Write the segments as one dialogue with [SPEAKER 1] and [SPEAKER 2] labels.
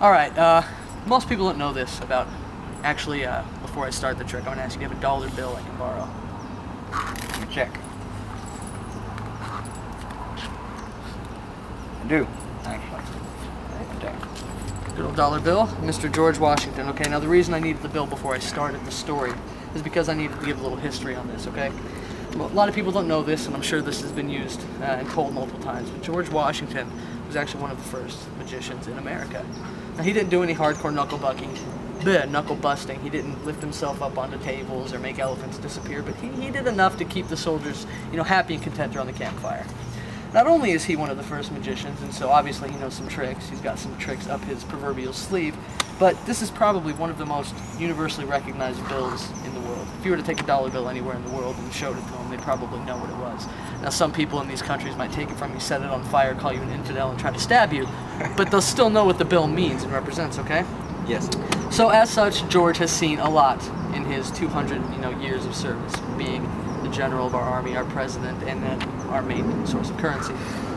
[SPEAKER 1] Alright, most people don't know this about, actually, before I start the trick, I'm going to ask you to have a dollar bill I can borrow.
[SPEAKER 2] Let me check. I do, actually. Right there.
[SPEAKER 1] Good old dollar bill, Mr. George Washington. Okay, now the reason I needed the bill before I started the story is because I needed to give a little history on this, okay? Well, a lot of people don't know this, and I'm sure this has been used and told multiple times, but George Washington was actually one of the first magicians in America. Now, he didn't do any hardcore knuckle busting. He didn't lift himself up onto tables or make elephants disappear, but he did enough to keep the soldiers, you know, happy and content around the campfire. Not only is he one of the first magicians, and so obviously he knows some tricks, he's got some tricks up his proverbial sleeve, but this is probably one of the most universally recognized bills in the world. If you were to take a dollar bill anywhere in the world and showed it to them, they'd probably know what it was. Now, some people in these countries might take it from you, set it on fire, call you an infidel, and try to stab you, but they'll still know what the bill means and represents, okay?
[SPEAKER 2] Yes.
[SPEAKER 1] So as such, George has seen a lot in his 200 years of service, being the general of our army, our president, and then our main source of currency.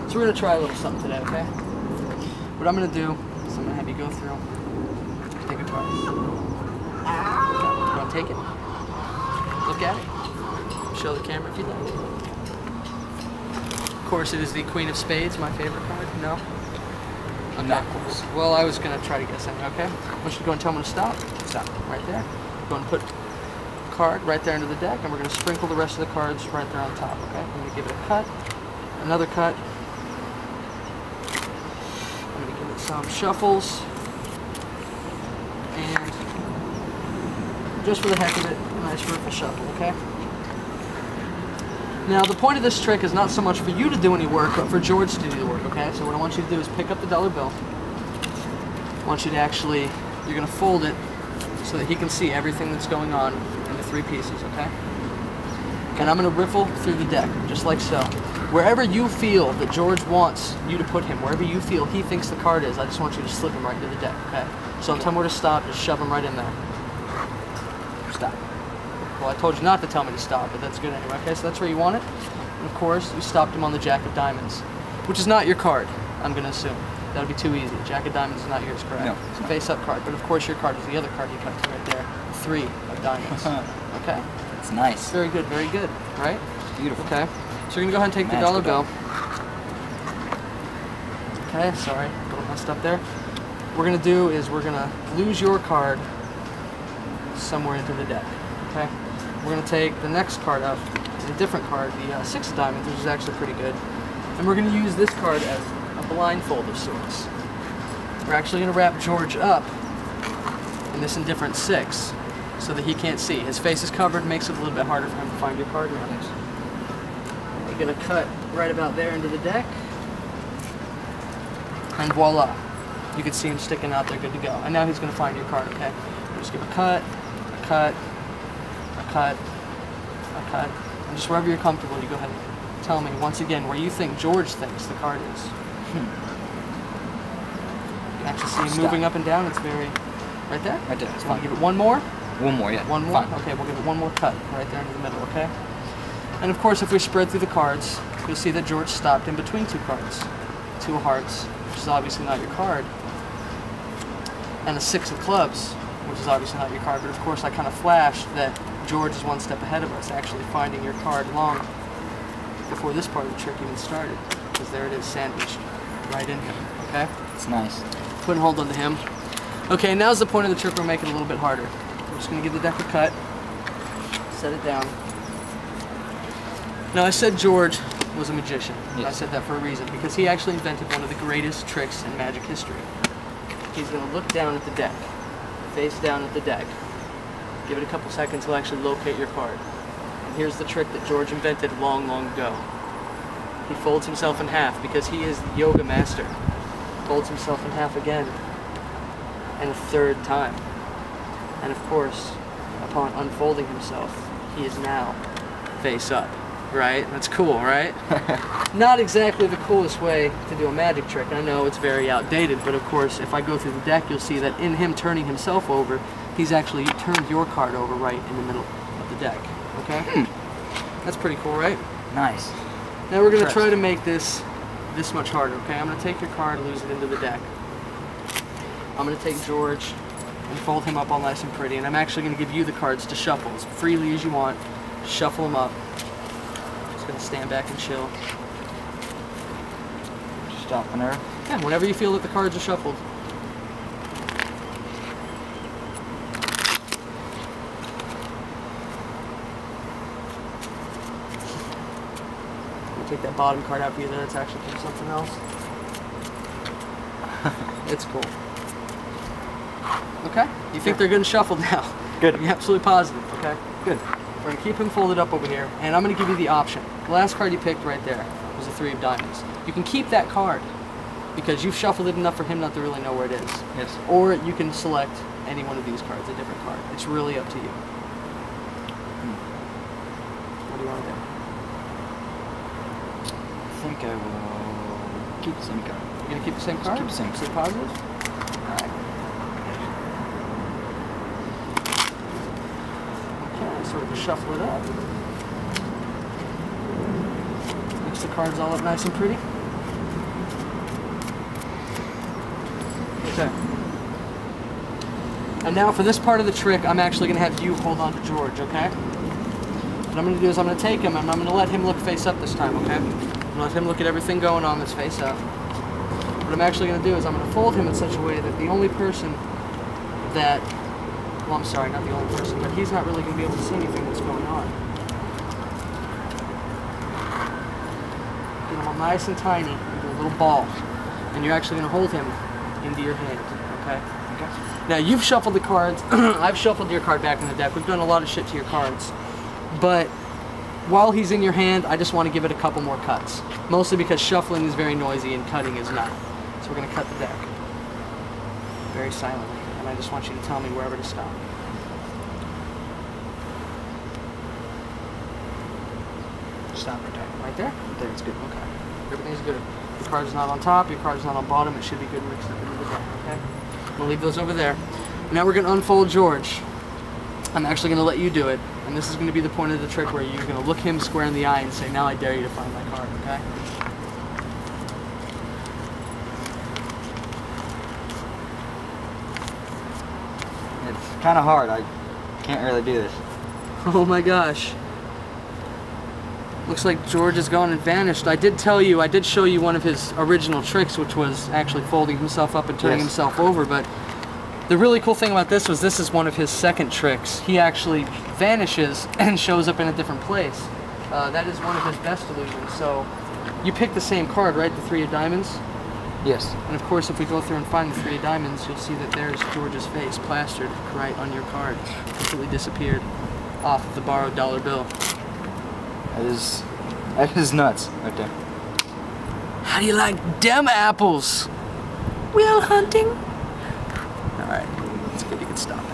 [SPEAKER 1] So we're going to try a little something today, okay? What I'm going to do is I'm going to have you go through, take a card. You want to take it? Look at it. Show the camera if you'd like. Of course, it is the Queen of Spades, my favorite card. No? Okay.
[SPEAKER 2] Not close.
[SPEAKER 1] Well, I was going to try to guess anyway, okay? I want you to go and tell me to stop.
[SPEAKER 2] Stop.
[SPEAKER 1] Right there. Go and put card right there into the deck, and we're going to sprinkle the rest of the cards right there on top, okay? I'm going to give it a cut, another cut. I'm going to give it some shuffles, and just for the heck of it, a nice riffle shuffle, okay? Now, the point of this trick is not so much for you to do any work, but for George to do the work, okay? So what I want you to do is pick up the dollar bill. I want you to actually, you're going to fold it so that he can see everything that's going on in the three pieces, okay? And I'm going to riffle through the deck, just like so. Wherever you feel that George wants you to put him, wherever you feel he thinks the card is, I just want you to slip him right into the deck, okay? So tell me where to stop, just shove him right in there. Stop. Well, I told you not to tell me to stop, but that's good anyway, okay? So that's where you want it. And of course, you stopped him on the Jack of Diamonds, which is not your card, I'm going to assume. That would be too easy. Jack of Diamonds is not yours, correct?
[SPEAKER 2] No.
[SPEAKER 1] It's a face-up card, but of course your card is the other card you cut to right there. 3 of diamonds. Okay?
[SPEAKER 2] It's nice.
[SPEAKER 1] Very good, right?
[SPEAKER 2] Beautiful.
[SPEAKER 1] Okay. So you're going to go ahead and take the dollar bill. Okay, sorry, a little messed up there. What we're going to do is we're going to lose your card somewhere into the deck. Okay? We're going to take the next card up, a different card, the 6 of diamonds, which is actually pretty good. And we're going to use this card as a blindfold of sorts. We're actually going to wrap George up in this indifferent 6 so that he can't see. His face is covered, makes it a little bit harder for him to find your card runners. You're going to cut right about there into the deck, and voila. You can see him sticking out there, good to go. And now he's going to find your card, okay? Just give a cut, a cut, a cut, a cut, and just wherever you're comfortable, you go ahead and tell me once again where you think George thinks the card is. You can actually see him moving up and down. It's very... Right there?
[SPEAKER 2] Right there.
[SPEAKER 1] Want to give it one more?
[SPEAKER 2] One more, yeah.
[SPEAKER 1] One more?
[SPEAKER 2] Fine.
[SPEAKER 1] Okay, we'll give it one more cut right there into the middle, okay? And of course, if we spread through the cards, you'll see that George stopped in between 2 cards. 2 hearts, which is obviously not your card, and a 6 of clubs, which is obviously not your card, but of course I kind of flashed that George is one step ahead of us, actually finding your card long before this part of the trick even started, because there it is, sandwiched right in him, okay?
[SPEAKER 2] It's nice.
[SPEAKER 1] Put and hold onto him. Okay, now's the point of the trick where we make it a little bit harder. We're just going to give the deck a cut, set it down. Now, I said George was a magician.
[SPEAKER 2] Yes.
[SPEAKER 1] I said that for a reason, because he actually invented one of the greatest tricks in magic history. He's going to look down at the deck, face down at the deck. Give it a couple seconds, he'll actually locate your card. And here's the trick that George invented long, long ago. He folds himself in half because he is the yoga master. Folds himself in half again, and a 3rd time. And of course, upon unfolding himself, he is now face up. Right? That's cool, right? Not exactly the coolest way to do a magic trick. I know it's very outdated, but of course, if I go through the deck, you'll see that in him turning himself over, he's actually turned your card over right in the middle of the deck. Okay? That's pretty cool, right?
[SPEAKER 2] Nice.
[SPEAKER 1] Now we're going to try to make this much harder, okay? I'm going to take your card, lose it into the deck. I'm going to take George and fold him up all nice and pretty, and I'm actually going to give you the cards to shuffle as freely as you want. Shuffle them up. Just going to stand back and chill.
[SPEAKER 2] Stopping her.
[SPEAKER 1] Yeah, whenever you feel that the cards are shuffled. I'll take that bottom card out for you there. It's actually from something else. It's cool. Okay? You think they're good and shuffled now?
[SPEAKER 2] Good.
[SPEAKER 1] You're absolutely positive, okay?
[SPEAKER 2] Good.
[SPEAKER 1] We're going to keep him folded up over here, and I'm going to give you the option. The last card you picked right there was the 3 of diamonds. You can keep that card because you've shuffled it enough for him not to really know where it is.
[SPEAKER 2] Yes.
[SPEAKER 1] Or you can select any one of these cards, a different card. It's really up to you. What do you want to do?
[SPEAKER 2] I think I will keep the same card.
[SPEAKER 1] You're going to keep the same card?
[SPEAKER 2] Keep the same.
[SPEAKER 1] Stay positive? Alright. Okay, sort of shuffle it up. Mix the cards all up nice and pretty. Okay. And now for this part of the trick, I'm actually going to have you hold on to George, okay? What I'm going to do is I'm going to take him and I'm going to let him look face up this time, okay? I'm going to let him look at everything going on that's face up. What I'm actually going to do is I'm going to fold him in such a way that the only person that, well, I'm sorry, not the only person, but he's not really going to be able to see anything that's going on. Get him all nice and tiny into a little ball, and you're actually going to hold him into your hand, okay? Okay. Now, you've shuffled the cards. I've shuffled your card back in the deck. We've done a lot of shit to your cards, but while he's in your hand, I just want to give it a couple more cuts, mostly because shuffling is very noisy and cutting is not. So we're going to cut the deck very silently, and I just want you to tell me wherever to stop. Stop right there. Right there? Right there, it's good. Okay. Everything's good. Your card's not on top, your card's not on bottom, it should be good mixed up into the deck, okay? I'm going to leave those over there. Now we're going to unfold George. I'm actually going to let you do it, and this is going to be the point of the trick where you're going to look him square in the eye and say, now I dare you to find my card, okay?
[SPEAKER 2] It's kind of hard. I can't really do this.
[SPEAKER 1] Oh my gosh. Looks like George has gone and vanished. I did tell you, I did show you one of his original tricks, which was actually folding himself up and turning himself over, but the really cool thing about this was this is one of his second tricks. He actually vanishes and shows up in a different place. That is one of his best illusions. So you picked the same card, right? The 3 of diamonds?
[SPEAKER 2] Yes.
[SPEAKER 1] And of course, if we go through and find the 3 of diamonds, you'll see that there's George's face plastered right on your card. Completely disappeared off of the borrowed dollar bill.
[SPEAKER 2] That is nuts right there.
[SPEAKER 1] How do you like them apples? Wheel hunting? Alright, let's see if you can stop it.